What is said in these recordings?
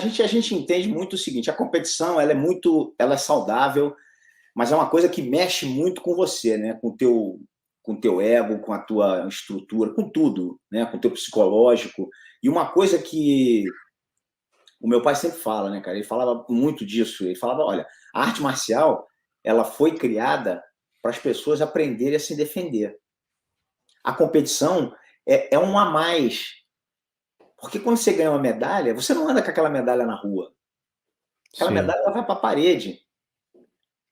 a gente entende muito o seguinte: a competição ela é saudável, mas é uma coisa que mexe muito com você, né? Com o teu ego, com a tua estrutura, com tudo, né? Com o teu psicológico. E uma coisa que o meu pai sempre fala, né, cara? Ele falava muito disso. Ele falava, olha, a arte marcial, ela foi criada para as pessoas aprenderem a se defender. A competição é um a mais. Porque quando você ganha uma medalha, você não anda com aquela medalha na rua. Aquela Sim. medalha ela vai para a parede.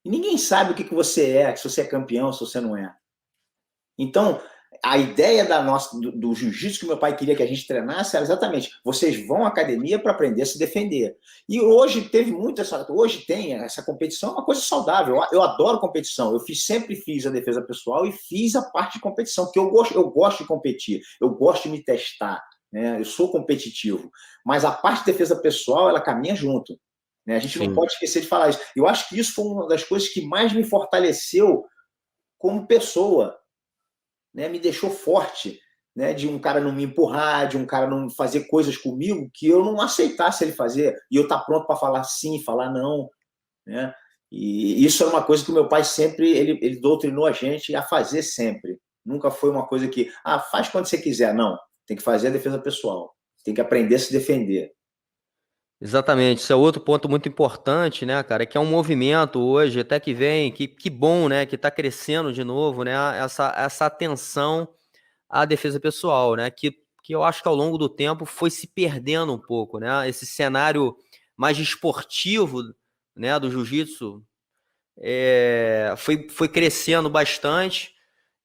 E ninguém sabe o que você é, se você é campeão, se você não é. Então, a ideia do jiu-jitsu que meu pai queria que a gente treinasse era exatamente: vocês vão à academia para aprender a se defender. E hoje hoje tem essa competição, é uma coisa saudável. Eu adoro competição. Sempre fiz a defesa pessoal e fiz a parte de competição, porque eu gosto de competir, eu gosto de me testar, né? Eu sou competitivo. Mas a parte de defesa pessoal, ela caminha junto, né? A gente não Sim. pode esquecer de falar isso. Eu acho que isso foi uma das coisas que mais me fortaleceu como pessoa, né? Me deixou forte, né? De um cara não me empurrar, de um cara não fazer coisas comigo que eu não aceitasse ele fazer, e eu estar pronto para falar sim, falar não, né? E isso é uma coisa que o meu pai sempre ele doutrinou a gente a fazer sempre. Nunca foi uma coisa que faz quando você quiser. Não, tem que fazer a defesa pessoal, tem que aprender a se defender. Exatamente, isso é outro ponto muito importante, né, cara, que é um movimento hoje, até que vem, que bom, né, que tá crescendo de novo, né, essa atenção à defesa pessoal, né, que eu acho que ao longo do tempo foi se perdendo um pouco, né, esse cenário mais esportivo, né, do jiu-jitsu, foi crescendo bastante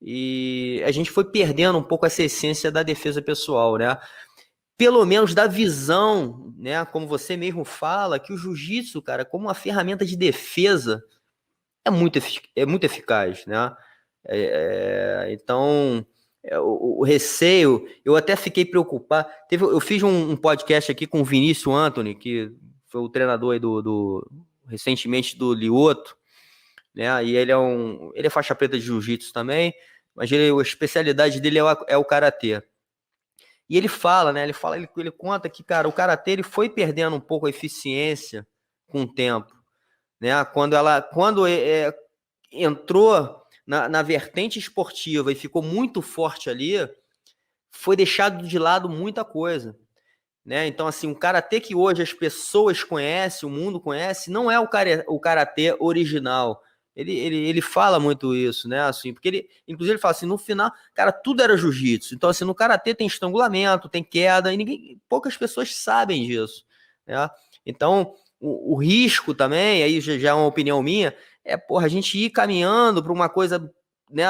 e a gente foi perdendo um pouco essa essência da defesa pessoal, né, pelo menos da visão, né? Como você mesmo fala, que o jiu-jitsu, cara, como uma ferramenta de defesa, é muito eficaz, né? Então, o receio, eu até fiquei preocupado. Eu fiz um podcast aqui com o Vinícius Anthony, que foi o treinador aí recentemente do Lioto, né? E ele é faixa preta de jiu-jitsu também, mas a especialidade dele é o karatê. E ele fala, né? Ele conta que, cara, o karatê ele foi perdendo um pouco a eficiência com o tempo, né? Quando entrou na vertente esportiva e ficou muito forte ali, foi deixado de lado muita coisa, né? Então, assim, o karatê que hoje as pessoas conhecem, o mundo conhece, não é o karatê original. Ele fala muito isso, né? Assim, porque inclusive, ele fala assim: no final, cara, tudo era jiu-jitsu. Então, assim, no karatê tem estrangulamento, tem queda, e poucas pessoas sabem disso, né? Então, o risco também, aí já é uma opinião minha, porra, a gente ir caminhando para uma coisa, né?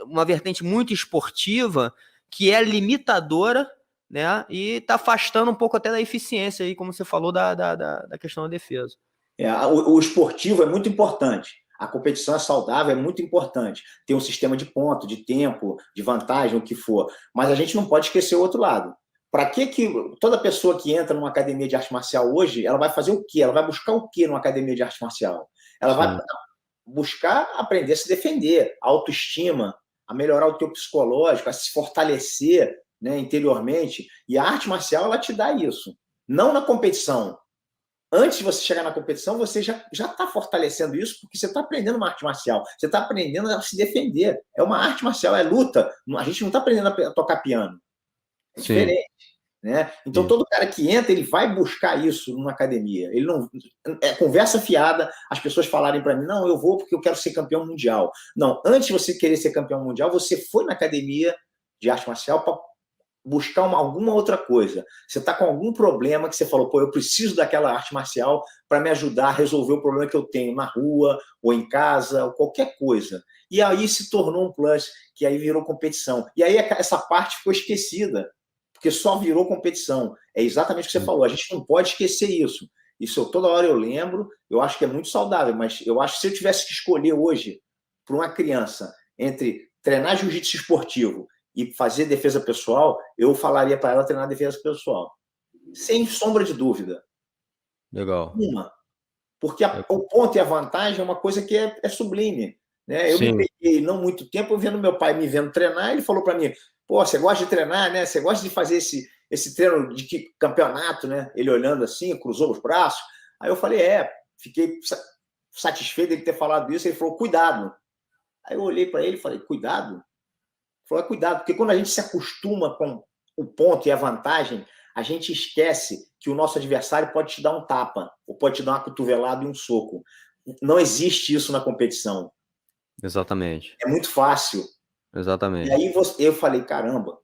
Uma vertente muito esportiva que é limitadora, né? E tá afastando um pouco até da eficiência aí, como você falou, da questão da defesa. O esportivo é muito importante. A competição é saudável, é muito importante. Tem um sistema de ponto, de tempo, de vantagem, o que for. Mas a gente não pode esquecer o outro lado. Para que toda pessoa que entra numa academia de arte marcial hoje, ela vai fazer o quê? Ela vai buscar o quê numa academia de arte marcial? Ela vai Sim. buscar aprender a se defender, a autoestima, a melhorar o teu psicológico, a se fortalecer, né, interiormente. E a arte marcial, ela te dá isso. Não na competição. Antes de você chegar na competição, você já está fortalecendo isso, porque você está aprendendo uma arte marcial. Você está aprendendo a se defender. É uma arte marcial, é luta. A gente não está aprendendo a tocar piano. É Sim, diferente. Né? Então, sim. todo cara que entra, ele vai buscar isso numa academia. Ele não é conversa fiada as pessoas falarem para mim: não, eu vou porque eu quero ser campeão mundial. Não, antes de você querer ser campeão mundial, você foi na academia de arte marcial para buscar alguma outra coisa. Você está com algum problema que você falou: pô, eu preciso daquela arte marcial para me ajudar a resolver o problema que eu tenho na rua, ou em casa, ou qualquer coisa. E aí se tornou um plus, que aí virou competição. E aí essa parte ficou esquecida, porque só virou competição. É exatamente o que você falou, a gente não pode esquecer isso. Isso toda hora eu lembro, eu acho que é muito saudável, mas eu acho que se eu tivesse que escolher hoje para uma criança entre treinar jiu-jitsu esportivo e fazer defesa pessoal, eu falaria para ela treinar defesa pessoal. Sem sombra de dúvida. Legal. Uma. Porque o ponto e a vantagem é uma coisa que é sublime. Né? Eu me Sim, peguei não muito tempo vendo meu pai me vendo treinar, ele falou para mim: pô, você gosta de treinar, né? Você gosta de fazer esse treino de que campeonato, né? Ele olhando assim, cruzou os braços. Aí eu falei, fiquei satisfeito dele ter falado isso. Ele falou, cuidado. Aí eu olhei para ele e falei, cuidado? Ele falou, cuidado, porque quando a gente se acostuma com o ponto e a vantagem, a gente esquece que o nosso adversário pode te dar um tapa, ou pode te dar uma cotovelada e um soco. Não existe isso na competição. Exatamente. É muito fácil. Exatamente. E aí eu falei, caramba.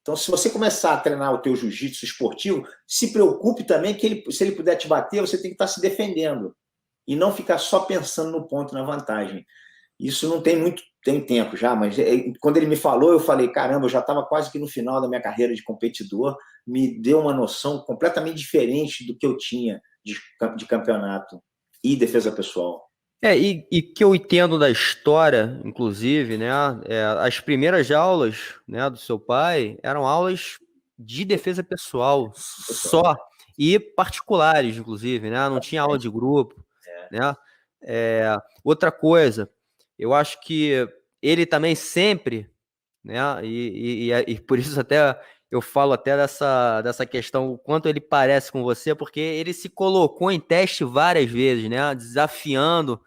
Então, se você começar a treinar o teu jiu-jitsu esportivo, se preocupe também que se ele puder te bater, você tem que estar se defendendo. E não ficar só pensando no ponto, na vantagem. Isso não tem tempo já, mas quando ele me falou, eu falei, caramba, eu já estava quase que no final da minha carreira de competidor, me deu uma noção completamente diferente do que eu tinha de campeonato e defesa pessoal. E que eu entendo da história, inclusive, né? As primeiras aulas, né, do seu pai eram aulas de defesa pessoal só, e particulares, inclusive, né? Não tinha aula de grupo, né? Outra coisa, eu acho que ele também sempre, né? E por isso até eu falo até dessa questão, o quanto ele parece com você, porque ele se colocou em teste várias vezes, né? Desafiando,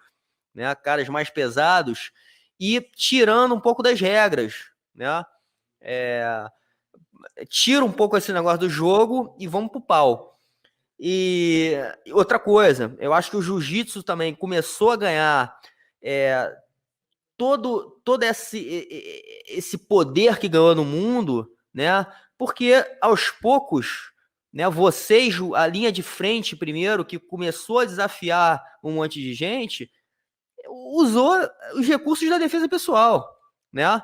né, caras mais pesados e tirando um pouco das regras, né? Tira um pouco esse negócio do jogo e vamos pro pau. E outra coisa, eu acho que o jiu-jitsu também começou a ganhar todo esse poder que ganhou no mundo, né? Porque aos poucos, né, vocês, a linha de frente primeiro, que começou a desafiar um monte de gente, usou os recursos da defesa pessoal, né?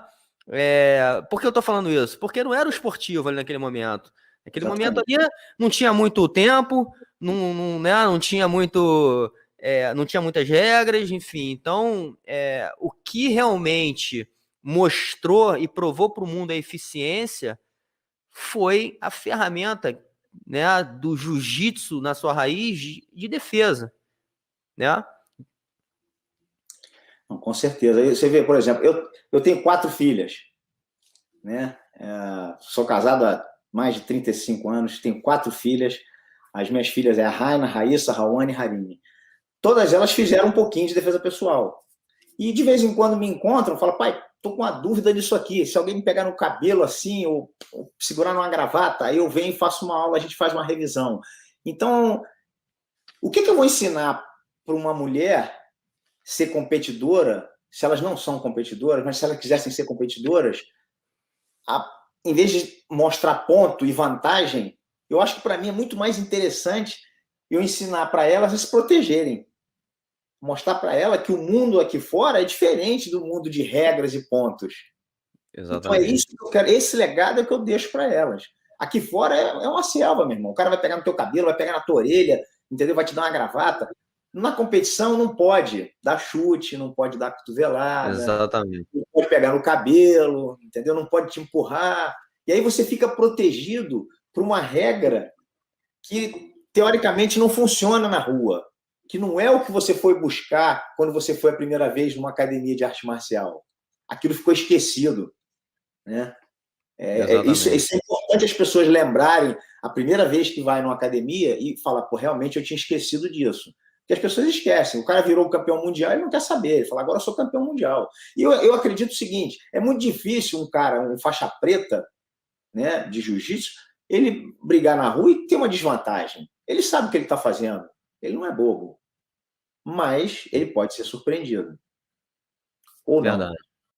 Por que eu tô falando isso? Porque não era o esportivo ali naquele momento. Naquele momento ali não tinha muito tempo, não tinha muito, não tinha muitas regras, enfim. Então, o que realmente mostrou e provou para o mundo a eficiência foi a ferramenta, né, do jiu-jitsu na sua raiz de defesa, né? Com certeza. Você vê, por exemplo, eu tenho 4 filhas, né? Sou casado há mais de 35 anos, tenho 4 filhas. As minhas filhas é a Raina, Raíssa, Rawane e Harine. Todas elas fizeram um pouquinho de defesa pessoal. E de vez em quando me encontram, falam, pai, tô com uma dúvida nisso aqui. Se alguém me pegar no cabelo assim, ou segurar numa gravata, aí eu venho e faço uma aula, a gente faz uma revisão. Então, o que eu vou ensinar para uma mulher ser competidora, se elas não são competidoras, mas se elas quisessem ser competidoras, em vez de mostrar ponto e vantagem, eu acho que para mim é muito mais interessante eu ensinar para elas a se protegerem. Mostrar para ela que o mundo aqui fora é diferente do mundo de regras e pontos. Exatamente. Então é isso que eu quero, esse legado é que eu deixo para elas. Aqui fora é uma selva, meu irmão. O cara vai pegar no teu cabelo, vai pegar na tua orelha, entendeu? Vai te dar uma gravata. Na competição não pode dar chute, não pode dar cotovelada. Exatamente. Não pode pegar no cabelo, entendeu? Não pode te empurrar. E aí você fica protegido por uma regra que, teoricamente, não funciona na rua. Que não é o que você foi buscar quando você foi a primeira vez numa academia de arte marcial. Aquilo ficou esquecido, né? Isso é importante as pessoas lembrarem a primeira vez que vai numa academia e falar, pô, realmente eu tinha esquecido disso. Porque as pessoas esquecem. O cara virou campeão mundial e não quer saber. Ele fala, agora eu sou campeão mundial. E eu acredito o seguinte, é muito difícil um cara, um faixa preta, né, de jiu-jitsu, ele brigar na rua e ter uma desvantagem. Ele sabe o que ele está fazendo. Ele não é bobo. Mas ele pode ser surpreendido. Ou não. Verdade.